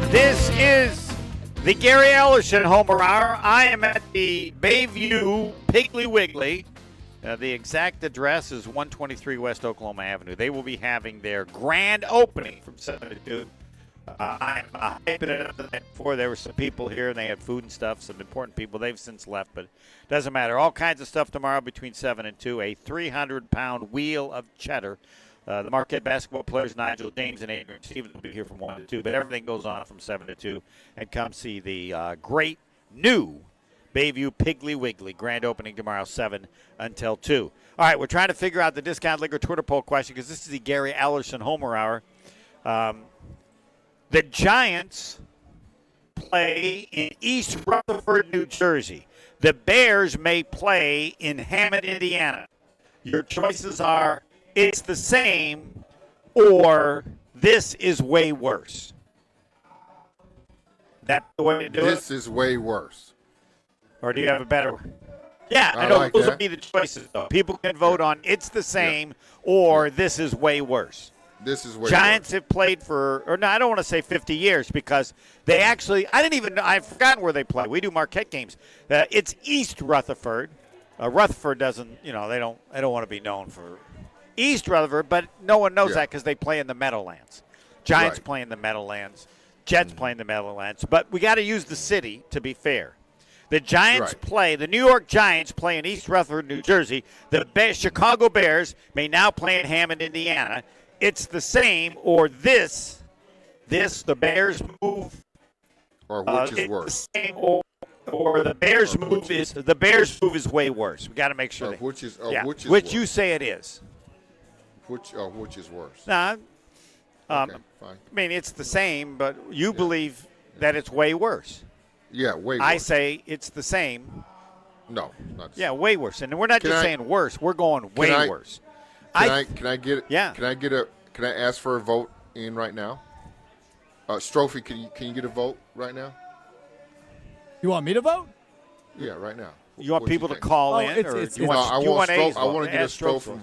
This is the Gary Ellerson Homer Hour. I am at the Bayview Piggly Wiggly. The exact address is 123 West Oklahoma Avenue. They will be having their grand opening from 7 to 2. I'm hyping it up the night before. There were some people here, and they had food and stuff, some important people. They've since left, but it doesn't matter. All kinds of stuff tomorrow between 7 and 2. A 300-pound wheel of cheddar. The Marquette basketball players, Nigel James and Adrian Stevens, will be here from 1 to 2, but everything goes on from 7 to 2. And come see the great new Bayview Piggly Wiggly grand opening tomorrow, 7 until 2. All right, we're trying to figure out the Discount Liquor Twitter poll question because this is the Gary Ellerson Homer Hour. The Giants play in East Rutherford, New Jersey. The Bears may play in Hammond, Indiana. Your choices are it's the same or this is way worse. That's the way to do it? This is way worse. Or do you have a better one? Yeah, I know like those that. will be the choices, though. People can vote on it's the same or this is way worse. This is way Giants have played for, or no, I don't want to say 50 years because they actually, I've forgotten where they play. We do Marquette games. It's East Rutherford. Rutherford doesn't, they don't want to be known for East Rutherford, but no one knows that because they play in the Meadowlands. Giants play in the Meadowlands. Jets play in the Meadowlands. But we got to use the city to be fair. The Giants play, the New York Giants play in East Rutherford, New Jersey. The Chicago Bears may now play in Hammond, Indiana. It's the same, or the Bears move. Or which is worse. The same, or the Bears move is way worse. We got to make sure. Which is which worse. you say it is. Which is worse? Nah, okay, fine. I mean, it's the same, but you believe that it's way worse. Yeah, way worse. I say it's the same. No, not the same. Yeah, way worse. And we're not just saying worse. We're going way worse. Can I ask for a vote in right now? Strophy, can you get a vote right now? You want me to vote? Yeah, right now. You want people to call in, or I want to get a Strophy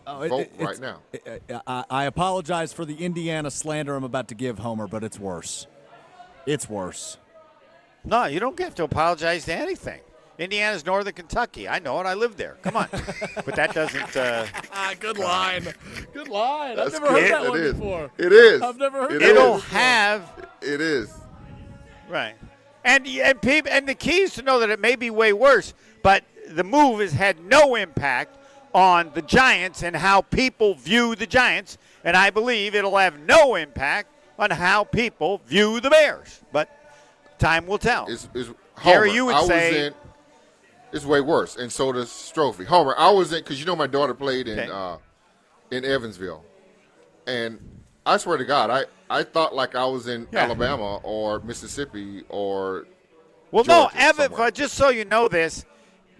vote right now. I apologize for the Indiana slander I'm about to give Homer, but it's worse. It's worse. No, you don't have to apologize to anything. Indiana's northern Kentucky. I know it. I live there. Come on. But that doesn't. Good line. Good line. I've That's never heard good. that It one is. before. It is. I've never heard It that is. one It'll before. have. It is. Right. And the key is to know that it may be way worse, but the move has had no impact on the Giants and how people view the Giants, and I believe it'll have no impact on how people view the Bears. But time will tell. Gary, you would say it's way worse, and so does Strophy. Homer, I was in because my daughter played in Evansville, and I swear to God, I thought like I was in Alabama or Mississippi or Georgia just so you know this.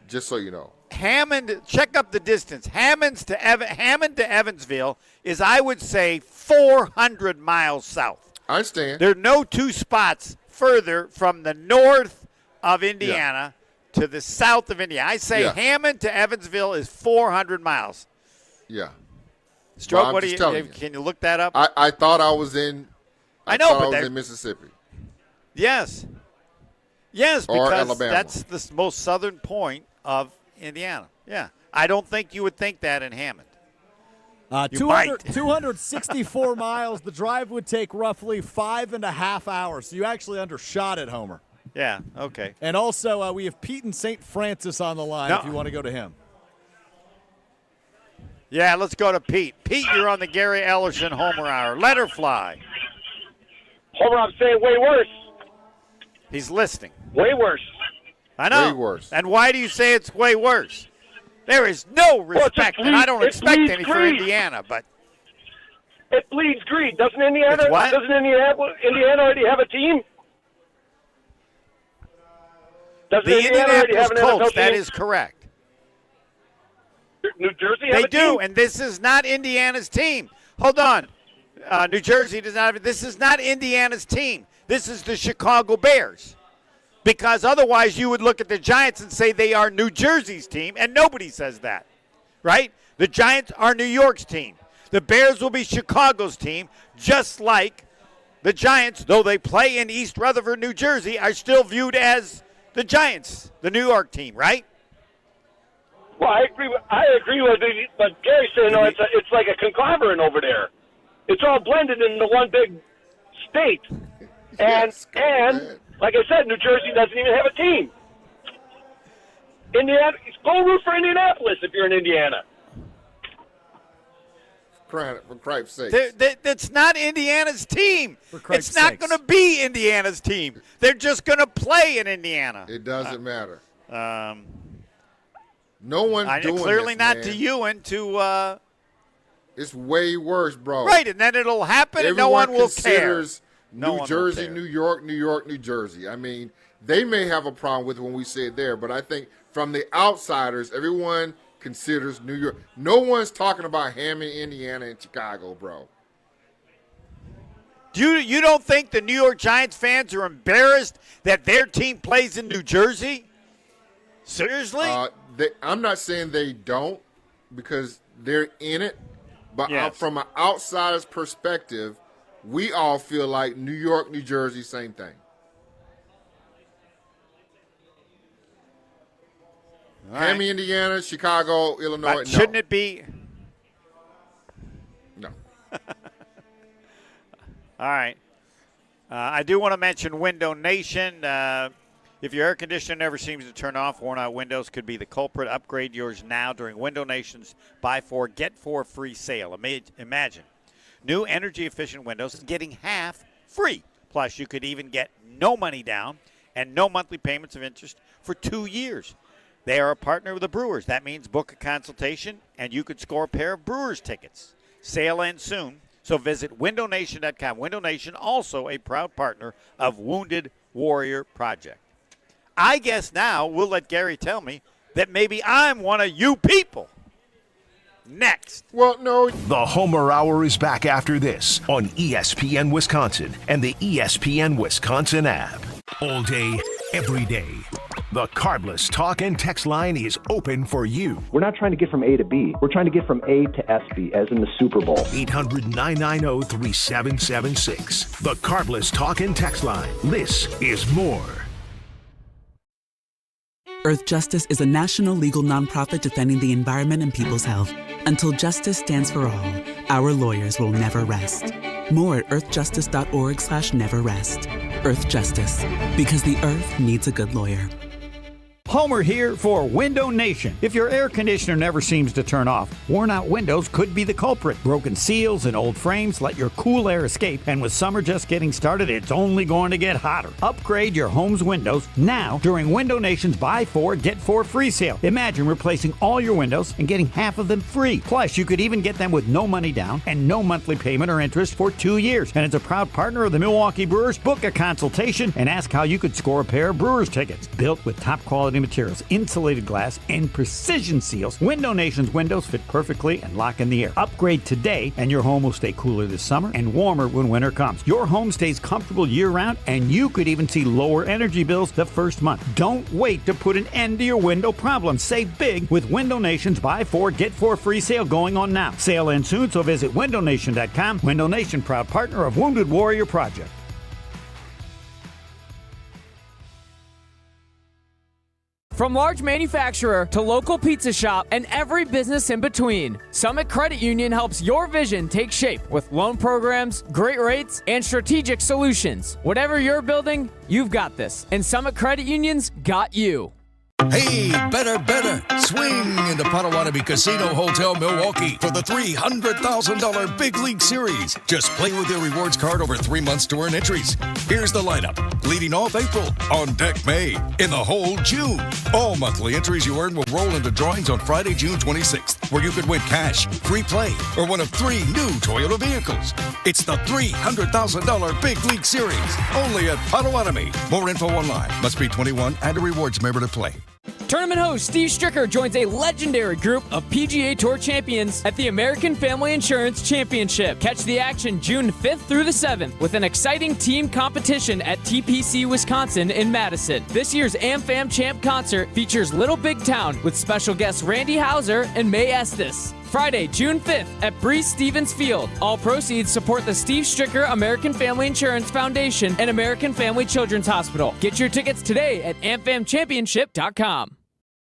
Just so you know. Hammond, check up the distance. Hammond to Evansville is, I would say, 400 miles south. I understand. There are no two spots further from the north of Indiana to the south of Indiana. I say Hammond to Evansville is 400 miles. Yeah. Stroke, well, can you look that up? I thought I was in. I was in Mississippi. Yes. Yes, or because Alabama. that's the most southern point of Indiana. Yeah. I don't think you would think that in Hammond. 264 miles. The drive would take roughly 5.5 hours. So you actually undershot it, Homer. Yeah, okay. And also, we have Pete in St. Francis on the line if you want to go to him. Yeah, let's go to Pete. Pete, you're on the Gary Ellerson Homer Hour. Let her fly. Homer, I'm saying way worse. He's listening. Way worse. I know. Way worse. And why do you say it's way worse? There is no respect, and I don't expect any for Indiana, but it bleeds greed. Doesn't Indiana? It's what? Doesn't Indiana already have a team? Doesn't the Indiana already have Indianapolis an NFL Colts, that team? is correct. New Jersey have They a do, team? and this is not Indiana's team. Hold on. New Jersey does not have. This is not Indiana's team. This is the Chicago Bears. Because otherwise you would look at the Giants and say they are New Jersey's team, and nobody says that, right? The Giants are New York's team. The Bears will be Chicago's team, just like the Giants, though they play in East Rutherford, New Jersey, are still viewed as the Giants, the New York team, right? Well, I agree with you, but Gary's saying it's like a conglomerate over there. It's all blended into one big state. And like I said, New Jersey doesn't even have a team. Indiana, go root for Indianapolis if you're in Indiana. For Christ's sake. That's not Indiana's team. It's not sakes. going to be Indiana's team. They're just going to play in Indiana. It doesn't matter. No Clearly one's doing this, not man. to you and to It's way worse, bro. right, and then it'll happen and no one will care. considers No New one Jersey, will care. New York, New York, New Jersey. I mean, they may have a problem with it when we say it there, but I think from the outsiders, everyone considers New York. No one's talking about Hammond, Indiana, and Chicago, bro. You don't think the New York Giants fans are embarrassed that their team plays in New Jersey? Seriously? I'm not saying they don't because they're in it, but Yes. from an outsider's perspective, we all feel like New York, New Jersey, same thing. All right. Miami, Indiana, Chicago, Illinois. But shouldn't it be? No. All right. I do want to mention Window Nation. If your air conditioner never seems to turn off, worn-out windows could be the culprit. Upgrade yours now during Window Nation's Buy 4, Get 4 free sale. Imagine new energy-efficient windows getting half free. Plus, you could even get no money down and no monthly payments of interest for 2 years. They are a partner with the Brewers. That means book a consultation, and you could score a pair of Brewers tickets. Sale ends soon, so visit windownation.com. Window Nation, also a proud partner of Wounded Warrior Project. I guess now we'll let Gary tell me that maybe I'm one of you people. Next. Well, no. The Homer Hour is back after this on ESPN Wisconsin and the ESPN Wisconsin app. All day, every day. The Carbless Talk and Text line is open for you. We're not trying to get from A to B. We're trying to get from A to SB, as in the Super Bowl. 800-990-3776. The Carbless Talk and Text line. This is more. Earth Justice is a national legal nonprofit defending the environment and people's health. Until justice stands for all, our lawyers will never rest. More at earthjustice.org/neverrest. Earth Justice, because the earth needs a good lawyer. Homer here for Window Nation. If your air conditioner never seems to turn off, worn-out windows could be the culprit. Broken seals and old frames let your cool air escape, and with summer just getting started, it's only going to get hotter. Upgrade your home's windows now during Window Nation's Buy 4, Get 4 free sale. Imagine replacing all your windows and getting half of them free. Plus, you could even get them with no money down and no monthly payment or interest for 2 years. And it's a proud partner of the Milwaukee Brewers. Book a consultation and ask how you could score a pair of Brewers tickets. Built with top-quality materials, insulated glass, and precision seals, Window Nation's windows fit perfectly and lock in the air. Upgrade today, and your home will stay cooler this summer and warmer when winter comes. Your home stays comfortable year-round, and you could even see lower energy bills the first month. Don't wait to put an end to your window problem. Save big with Window Nation's Buy 4, Get 4 free sale going on now. Sale ends soon, so visit windownation.com. Window Nation, proud partner of Wounded Warrior Project. From large manufacturer to local pizza shop and every business in between, Summit Credit Union helps your vision take shape with loan programs, great rates, and strategic solutions. Whatever you're building, you've got this. And Summit Credit Union's got you. Hey, better. Swing into Potawatomi Casino Hotel, Milwaukee for the $300,000 Big League Series. Just play with your rewards card over 3 months to earn entries. Here's the lineup. Leading off April, on deck May, in the hole June. All monthly entries you earn will roll into drawings on Friday, June 26th, where you could win cash, free play, or one of 3 new Toyota vehicles. It's the $300,000 Big League Series, only at Potawatomi. More info online. Must be 21 and a rewards member to play. Tournament host Steve Stricker joins a legendary group of PGA Tour champions at the American Family Insurance Championship. Catch the action June 5th through the 7th with an exciting team competition at TPC Wisconsin in Madison. This year's AmFam Champ concert features Little Big Town with special guests Randy Houser and May Estes. Friday, June 5th at Breeze Stevens Field. All proceeds support the Steve Stricker American Family Insurance Foundation and American Family Children's Hospital. Get your tickets today at amfamchampionship.com.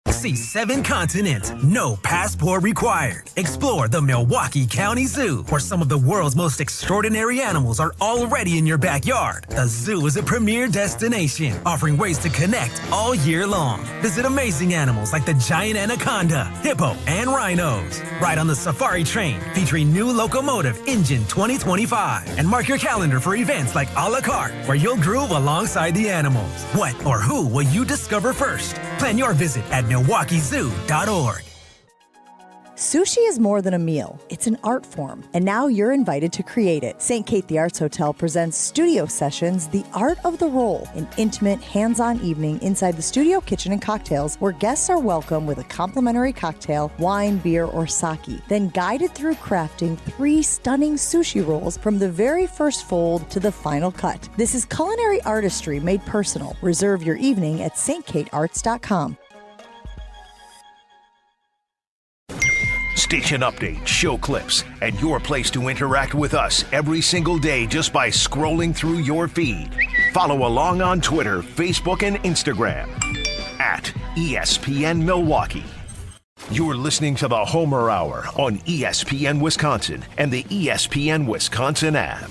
See 7 continents, no passport required. Explore the Milwaukee County Zoo, where some of the world's most extraordinary animals are already in your backyard. The zoo is a premier destination, offering ways to connect all year long. Visit amazing animals like the giant anaconda, hippo, and rhinos. Ride on the safari train, featuring new locomotive Engine 2025. And mark your calendar for events like a la carte, where you'll groove alongside the animals. What or who will you discover first? Plan your visit at MilwaukeeZoo.org. Sushi is more than a meal. It's an art form, and now you're invited to create it. St. Kate the Arts Hotel presents Studio Sessions, The Art of the Roll, an intimate, hands-on evening inside the studio kitchen and cocktails where guests are welcome with a complimentary cocktail, wine, beer, or sake, then guided through crafting 3 stunning sushi rolls from the very first fold to the final cut. This is culinary artistry made personal. Reserve your evening at stkatearts.com. Station updates, show clips, and your place to interact with us every single day just by scrolling through your feed. Follow along on Twitter, Facebook, and Instagram at ESPN Milwaukee. You're listening to the Homer Hour on ESPN Wisconsin and the ESPN Wisconsin app.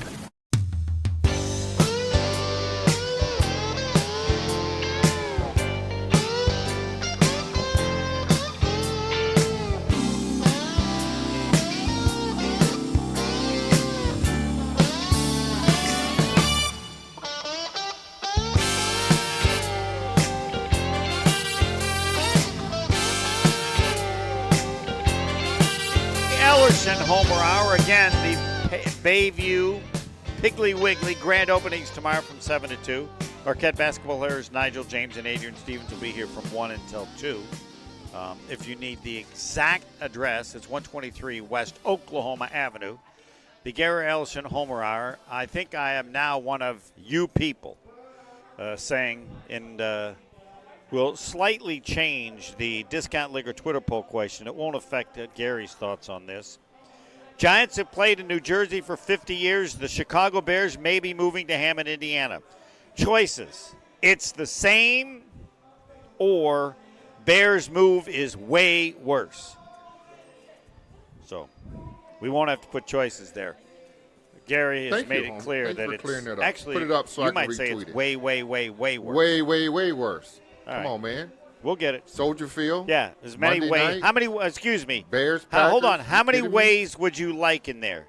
Homer Hour again. The Bayview Piggly Wiggly grand openings tomorrow from 7 to 2. Marquette basketball players Nigel James and Adrian Stevens will be here from 1 until 2. If you need the exact address, it's 123 West Oklahoma Avenue. The Gary Ellerson Homer Hour. I think I am now one of you people saying, and we'll slightly change the Discount Liquor Twitter poll question. It won't affect Gary's thoughts on this. Giants have played in New Jersey for 50 years. The Chicago Bears may be moving to Hammond, Indiana. Choices. It's the same, or Bears move is way worse. So we won't have to put choices there. Gary has made it clear that it's actually, put it up so you I can might say retweet it's it. way worse. Way worse. Come on, man. We'll get it. Soldier Field. Yeah, as many Monday ways. night. How many? Excuse me. Bears. Packers, hold on. How many ways would you like in there?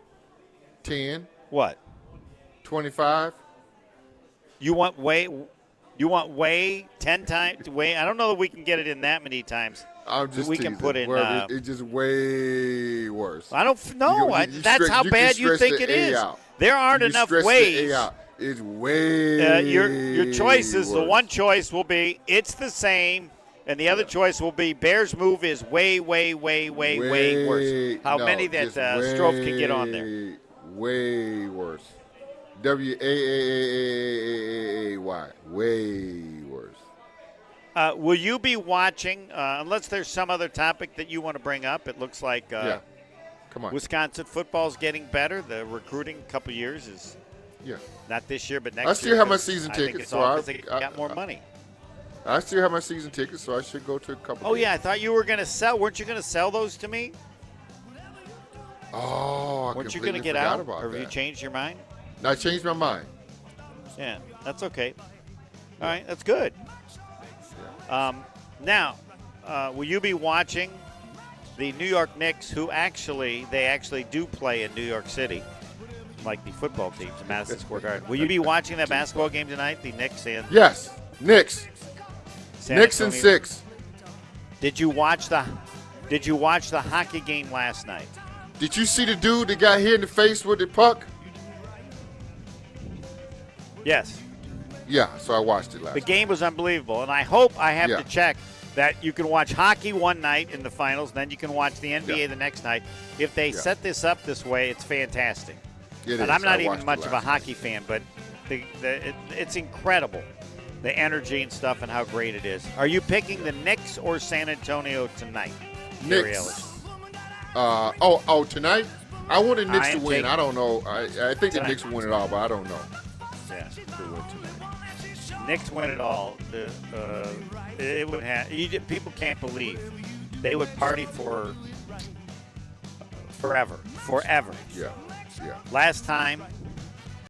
10. What? 25. You want way? You want way 10 times? Way? I don't know that we can get it in that many times. I'm just we can put in. It's just way worse. I don't know. That's how bad you think it is. There aren't enough ways. It's way. Your choices. Worse. The one choice will be it's the same. And the other choice will be Bears move is way worse. How many that Strofe can get on there? Way worse. WAAAAAY. Way worse. Will you be watching, unless there's some other topic that you want to bring up? It looks like Come on. Wisconsin football's getting better. The recruiting couple years is not this year, but next year. I still have my season ticket, so they got more money. I still have my season ticket, so I should go to a couple. Oh, yeah. I thought you were going to sell. Weren't you going to sell those to me? Oh, weren't you going to get out? Or have you changed your mind? No, I changed my mind. Yeah, that's okay. All right, that's good. Now, will you be watching the New York Knicks, who actually do play in New York City, like the football teams in Madison Square Garden? Will you be watching that basketball game tonight, the Knicks and Yes, Knicks. Knicks and 6. Did you watch the hockey game last night? Did you see the dude that got hit in the face with the puck? Yes. Yeah, so I watched it last The game was unbelievable, and I hope I have Yeah. to check that you can watch hockey one night in the finals, then you can watch the NBA the next night. If they set this up this way, it's fantastic. It and is. I'm not I even watched much it of a last hockey fan, but it's incredible, the energy and stuff and how great it is. Are you picking the Knicks or San Antonio tonight? Knicks. Tonight? I want the Knicks to win. I don't know. I think the Knicks will win it all, but I don't know. Yeah. Knicks win it all. It would have. People can't believe they would party for forever. Yeah. Last time